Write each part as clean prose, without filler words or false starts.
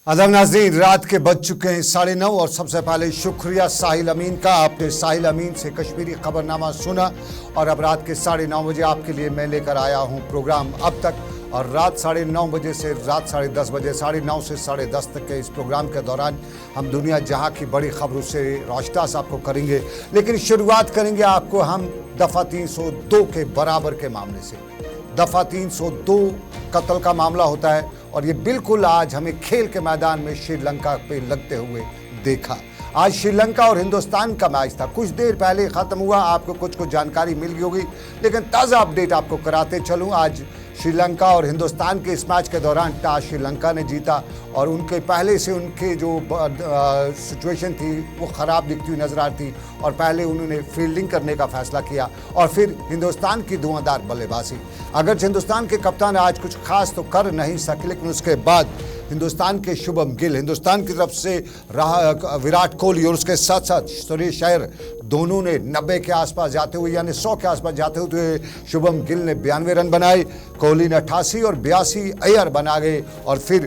अदब नाज़रीन, रात के बज चुके हैं 9:30 और सबसे पहले शुक्रिया साहिल अमीन का। आपने साहिल अमीन से कश्मीरी खबरनामा सुना और अब रात के 9:30 बजे आपके लिए मैं लेकर आया हूं प्रोग्राम अब तक। और रात 9:30 बजे से रात 10:30 बजे 9:30 से 10:30 तक के इस प्रोग्राम के दौरान हम दुनिया जहां की बड़ी खबरों से रोशनास आपको करेंगे, लेकिन शुरुआत करेंगे आपको हम दफ़ा 302 के बराबर के मामले से। दफ़ा 302 कत्ल का मामला होता है और ये बिल्कुल आज हमें खेल के मैदान में श्रीलंका पे लगते हुए देखा। आज श्रीलंका और हिंदुस्तान का मैच था, कुछ देर पहले ख़त्म हुआ। आपको कुछ जानकारी मिल गई होगी, लेकिन ताज़ा अपडेट आपको कराते चलूँ। आज श्रीलंका और हिंदुस्तान के इस मैच के दौरान टॉस श्रीलंका ने जीता और उनके पहले से उनके जो सिचुएशन थी वो ख़राब दिखती हुई नज़र आती थी और पहले उन्होंने फील्डिंग करने का फ़ैसला किया और फिर हिंदुस्तान की धुआंधार बल्लेबाजी। अगरचे हिंदुस्तान के कप्तान आज कुछ खास तो कर नहीं सके, लेकिन उसके बाद हिंदुस्तान के शुभम गिल, हिंदुस्तान की तरफ से विराट कोहली और उसके साथ साथ सुरेश अय्यर दोनों ने 90 के आसपास जाते हुए यानी 100 के आसपास जाते हुए शुभम गिल ने 92 रन बनाए, कोहली ने 88 और 82 अय्यर बना गए और फिर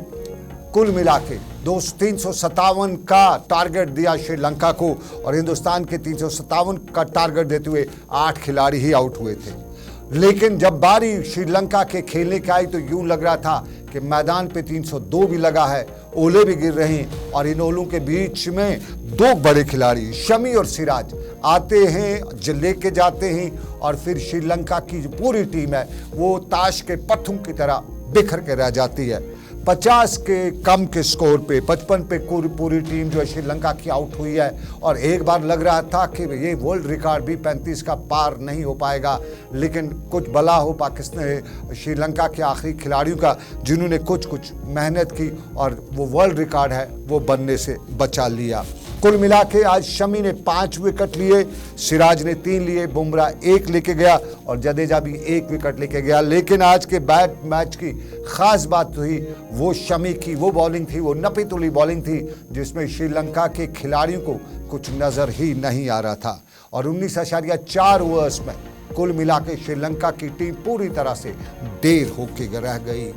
कुल मिला के 357 का टारगेट दिया श्रीलंका को और हिंदुस्तान के 357 का टारगेट देते हुए 8 खिलाड़ी ही आउट हुए थे। लेकिन जब बारी श्रीलंका के खेलने की आई तो यूं लग रहा था कि मैदान पे 302 भी लगा है, ओले भी गिर रहे हैं और इन ओलों के बीच में दो बड़े खिलाड़ी शमी और सिराज आते हैं, लेके जाते हैं और फिर श्रीलंका की जो पूरी टीम है वो ताश के पत्थरों की तरह बिखर के रह जाती है। 50 के कम के स्कोर पे 55 पे पूरी टीम जो है श्रीलंका की आउट हुई है और एक बार लग रहा था कि ये वर्ल्ड रिकॉर्ड भी 35 का पार नहीं हो पाएगा, लेकिन कुछ भला हो पाकिस्तान श्रीलंका के आखिरी खिलाड़ियों का जिन्होंने कुछ मेहनत की और वो वर्ल्ड रिकॉर्ड है वो बनने से बचा लिया। कुल मिला के आज शमी ने 5 विकेट लिए, सिराज ने 3 लिए, बुमराह 1 लेके गया और जडेजा भी 1 विकेट लेके गया। लेकिन आज के बैट मैच की खास बात हुई वो शमी की वो बॉलिंग थी, वो नपी-तुली बॉलिंग थी जिसमें श्रीलंका के खिलाड़ियों को कुछ नज़र ही नहीं आ रहा था और 19.4 ओवर्स में कुल मिला के श्रीलंका की टीम पूरी तरह से ढेर होके रह गई।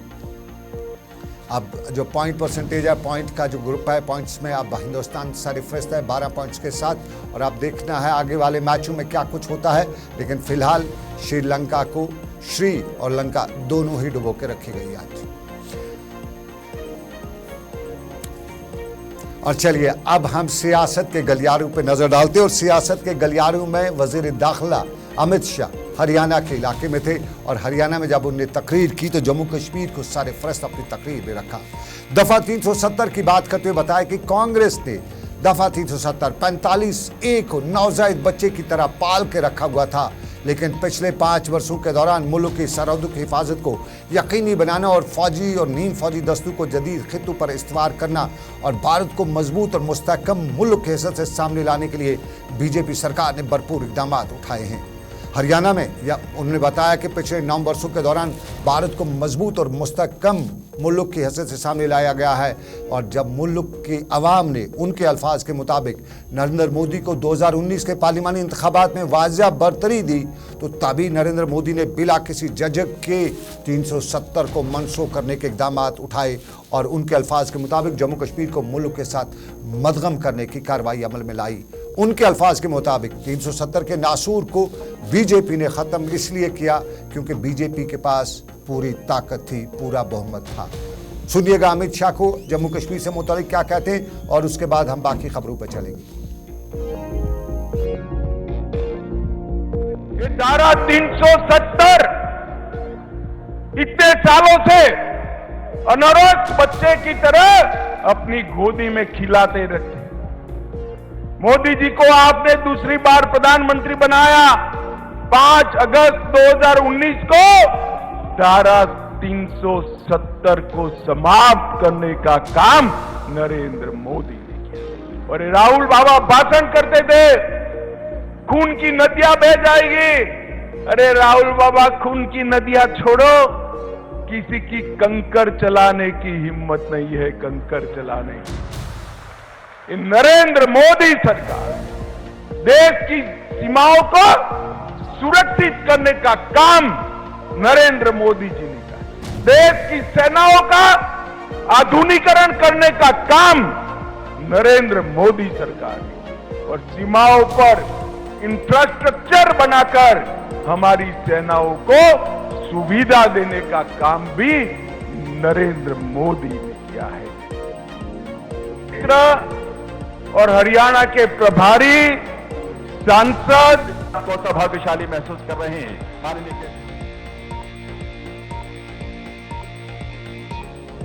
अब जो पॉइंट परसेंटेज है, पॉइंट का जो ग्रुप है, पॉइंट्स में अब हिंदुस्तान सरफहरिस्त है 12 पॉइंट्स के साथ और अब देखना है आगे वाले मैचों में क्या कुछ होता है। लेकिन फिलहाल श्रीलंका को श्री और लंका दोनों ही डुबो के रखी गई आज। और चलिए अब हम सियासत के गलियारों पे नजर डालते हैं और सियासत के गलियारों में वजीर दाखिला अमित शाह हरियाणा के इलाके में थे और हरियाणा में जब उन्होंने तकरीर की तो जम्मू कश्मीर को सरफहरिस्त अपनी तकरीर में रखा। दफ़ा 370 की बात करते हुए बताया कि कांग्रेस ने दफ़ा 370 45A को नवजायद बच्चे की तरह पाल के रखा हुआ था, लेकिन पिछले 5 वर्षों के दौरान मुल्क की सरहदों की हिफाजत को यकीनी बनाना और फौजी और नीम फौजी दस्तों को जदीद खित्तों पर इस्तेमाल करना और भारत को मजबूत और मुस्तहकम मुल्क की हैसियत से सामने लाने के लिए बीजेपी सरकार ने भरपूर इक़दाम उठाए हैं। हरियाणा में उन्होंने बताया कि पिछले 9 वर्षों के दौरान भारत को मजबूत और मुस्तहकम मुल्क की हैसियत से सामने लाया गया है और जब मुल्क की आवाम ने उनके अल्फाज के मुताबिक नरेंद्र मोदी को 2019 के पार्लिमानी इंतखाबात में वाज़िया बरतरी दी तो तभी नरेंद्र मोदी ने बिला किसी झिझक के 370 को मनसूख करने के इक़दाम उठाए और उनके अल्फाज के मुताबिक जम्मू कश्मीर को मुल्क के साथ मदगम करने की कार्रवाई अमल में लाई। उनके अल्फाज के मुताबिक 370 के नासूर को बीजेपी ने ख़त्म इसलिए किया क्योंकि बीजेपी के पास पूरी ताकत थी, पूरा बहुमत था। सुनिएगा अमित शाह को जम्मू कश्मीर से मुतालिक क्या कहते हैं और उसके बाद हम बाकी खबरों पर चलेंगे। ये धारा 370 इतने सालों से अनरस बच्चे की तरह अपनी गोदी में खिलाते रहते। मोदी जी को आपने दूसरी बार प्रधानमंत्री बनाया 5 अगस्त 2019 को धारा 370 को समाप्त करने का काम नरेंद्र मोदी ने किया। और राहुल बाबा भाषण करते थे खून की नदियां बह जाएगी। अरे राहुल बाबा खून की नदियां छोड़ो, किसी की कंकर चलाने की हिम्मत नहीं है कंकर चलाने की। नरेंद्र मोदी सरकार देश की सीमाओं को सुरक्षित करने का काम नरेंद्र मोदी जी ने किया। देश की सेनाओं का आधुनिकीकरण करने का काम नरेंद्र मोदी सरकार ने, और सीमाओं पर इंफ्रास्ट्रक्चर बनाकर हमारी सेनाओं को सुविधा देने का काम भी नरेंद्र मोदी ने किया है। और हरियाणा के प्रभारी सांसद को सौभाग्यशाली महसूस कर रहे हैं। माननीय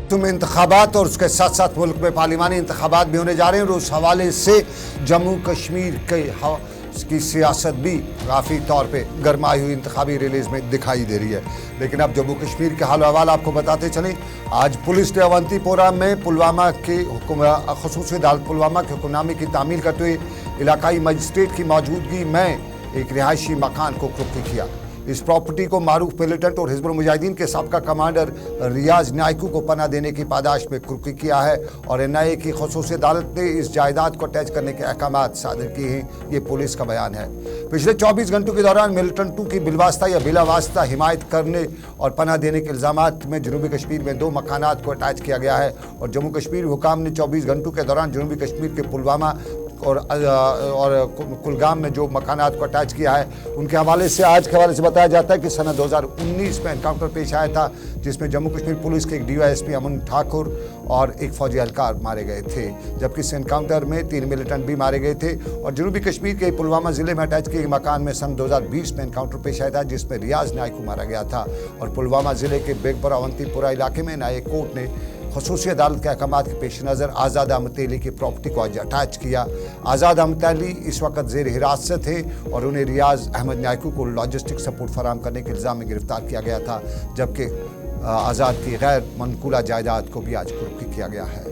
तुम इंतखाबात और उसके साथ साथ मुल्क में पार्लिमानी इंतखाबात भी होने जा रहे हैं और उस हवाले से जम्मू कश्मीर की सियासत भी काफ़ी तौर पे गरमाई हुई इंतखाबी रिलीज में दिखाई दे रही है। लेकिन अब जम्मू कश्मीर के हाल अहवाल आपको बताते चलें। आज पुलिस ने अवंतीपोरा में पुलवामा के ख़ुसूसी अदालत पुलवामा के हुक्मनामे की तामील करते हुए इलाकाई मजिस्ट्रेट की मौजूदगी में एक रिहायशी मकान को कुर्की किया। इस प्रॉपर्टी को मारूफ मिलिटेंट और हिजबुल मुजाहिदीन के साबका कमांडर रियाज नायकू को पनाह देने की पादाश में कुर्की किया है और एनआईए की ख़ुसूसी अदालत ने इस जायदाद को अटैच करने के अहकाम सादर किए हैं। ये पुलिस का बयान है। पिछले 24 घंटों के दौरान मिलिटेंटों की बिलवास्ता या बिलावास्ता हिमायत करने और पनाह देने के इल्ज़ामात में जनूबी कश्मीर में 2 मकानात को अटैच किया गया है और जम्मू कश्मीर हुकाम ने 24 घंटों के दौरान जनूबी कश्मीर के पुलवामा और कुलगाम में जो मकानात को अटैच किया है उनके हवाले से आज के हवाले से बताया जाता है कि सन 2019 में एनकाउंटर पेश आया था जिसमें जम्मू कश्मीर पुलिस के एक डीवाईएसपी अमन ठाकुर और एक फौजी एहलकार मारे गए थे, जबकि इस एनकाउंटर में 3 मिलिटेंट भी मारे गए थे। और जनूबी कश्मीर के पुलवामा जिले में अटैच किए मकान में सन 2020 में एनकाउंटर पेश आया था जिसमें रियाज नायकू मारा गया था और पुलवामा जिले के बेगपुरा अवंतीपुरा इलाके में एनआईए कोर्ट ने ख़ुसूसी अदालत के अहकाम के पेश नज़र आज़ाद अहमद अली की प्रॉपर्टी को अटैच किया। आज़ाद अहमद अली इस वक्त जेर हिरासत थे और उन्हें रियाज अहमद नायकू को लॉजिस्टिक सपोर्ट फराहम करने के इल्ज़ाम में गिरफ्तार किया गया था, जबकि आज़ाद की गैर मनकूला जायदाद को भी आज कुर्की किया गया है।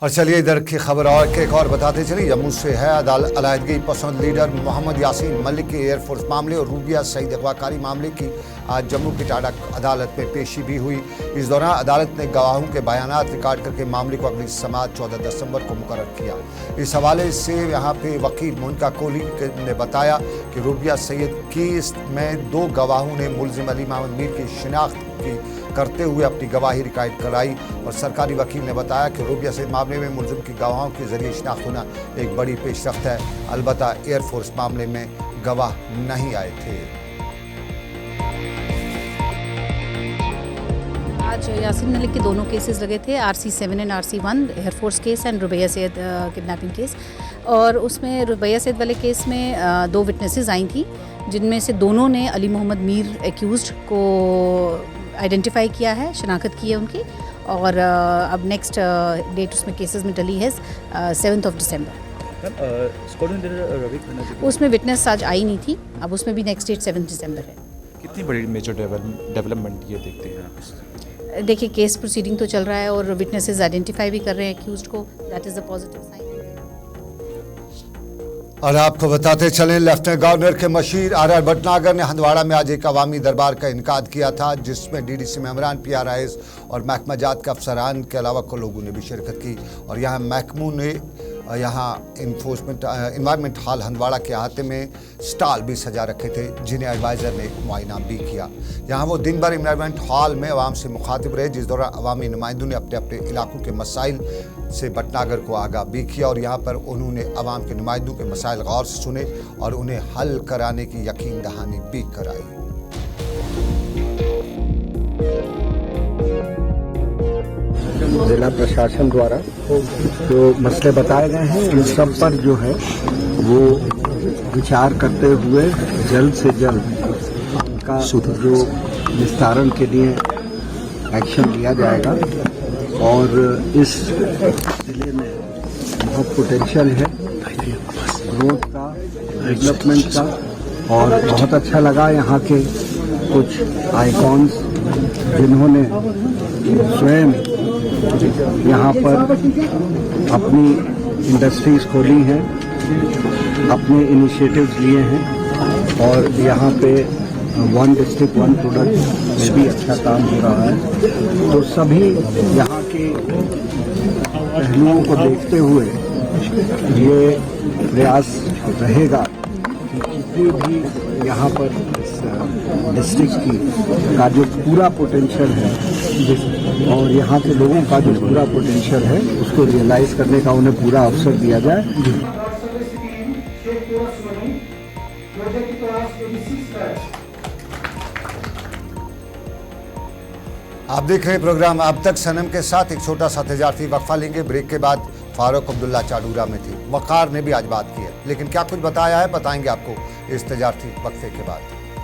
और चलिए इधर की खबर और एक और बताते चलिए। जम्मू से है अलहदगी पसंद लीडर मोहम्मद यासीन मलिक के एयरफोर्स मामले और रूबिया सईद अगवाकारी मामले की आज जम्मू की टाडा अदालत में पेशी भी हुई। इस दौरान अदालत ने गवाहों के बयानात रिकॉर्ड करके मामले को अगली समाअत 14 दिसंबर को मुकर्रर किया। इस हवाले से यहाँ पे वकील मोनिका कोहली ने बताया कि रूबिया सईद केस में 2 गवाहों ने मुलजिम अली मोहम्मद मीर की शिनाख्त की करते हुए अपनी गवाही रिकॉर्ड कराई और सरकारी वकील ने बताया कि रूबिया सईद मामले में मुलजिम की गवाहों के जरिए शिनाख्त होना एक बड़ी पेशरफ्त है। अलबत्ता एयरफोर्स मामले में गवाह नहीं आए थे। आज यासीन मलिक के दोनों केसेस लगे थे, RC7 and RC1 air force case and Rubaiya Sayeed kidnapping case. और उसमें रुबैया सैयद वाले केस में 2 विटनेसेस आई थी जिनमें से दोनों ने अली मोहम्मद मीर एक्यूज्ड को आइडेंटिफाई किया है, शनाख्त की है उनकी। और अब नेक्स्ट डेट उसमें केसेस में डली है 7 दिसंबर। उसमें विटनेस आज आई नहीं थी, अब उसमें भी नेक्स्ट डेट 7 दिसंबर है। कितनी बड़ी मेजर डेवलपमेंट ये देखते हैं आप? देखिए केस प्रोसीडिंग तो चल रहा है और विटनेसेस आइडेंटिफाई भी कर रहे हैं एक्यूज्ड को, that is the positive sign. और आपको बताते चलें, लेफ्टिनेंट गवर्नर के मशीर आर भटनागर ने हंदवाड़ा में आज एक अवामी दरबार का इनकाद किया था जिसमें डीडीसी मेंबरान, PRIs और महकमा जात के अफसरान के अलावा को लोगों ने भी शिरकत की। और यहाँ महकमों ने यहाँ इन्वायरमेंट हॉल हंदवाड़ा के अहाते में स्टॉल भी सजा रखे थे जिन्हें एडवाइज़र ने मुआयना भी किया। यहाँ वो दिन भर इन्वायरमेंट हॉल में आवाम से मुखातिब रहे जिस दौरान अवामी नुमाइंदों ने अपने अपने इलाकों के मसाइल से भटनागर को आगाह भी किया और यहाँ पर उन्होंने अवाम के नुमाइंदों के मसाइल गौर से सुने और उन्हें हल कराने की यकीन दहानी भी कराई। जिला प्रशासन द्वारा जो मसले बताए गए हैं इन सब पर जो है वो विचार करते हुए जल्द से जल्द का जो निस्तारण के लिए एक्शन लिया जाएगा। और इस जिले में बहुत पोटेंशियल है ग्रोथ का, डेवलपमेंट का। और बहुत अच्छा लगा यहाँ के कुछ आइकॉन्स जिन्होंने स्वयं यहाँ पर अपनी इंडस्ट्रीज खोली हैं, अपने इनिशिएटिव्स लिए हैं और यहाँ पे 1 डिस्ट्रिक्ट 1 प्रोडक्ट में भी अच्छा काम हो रहा है। तो सभी यहाँ के पहलुओं को देखते हुए ये प्रयास रहेगा कि भी यहाँ पर इस डिस्ट्रिक्ट की का जो पूरा पोटेंशियल है और यहाँ के लोगों का जो पूरा पोटेंशियल है उसको रियलाइज करने का उन्हें पूरा अवसर दिया जाए। आप देख रहे हैं प्रोग्राम अब तक सनम के साथ। एक छोटा सा तजारती वक्फा लेंगे। ब्रेक के बाद फारूक अब्दुल्ला चाडूरा में थी, वक़ार ने भी आज बात की है, लेकिन क्या कुछ बताया है बताएंगे आपको इस तजारती वक्फे के बाद।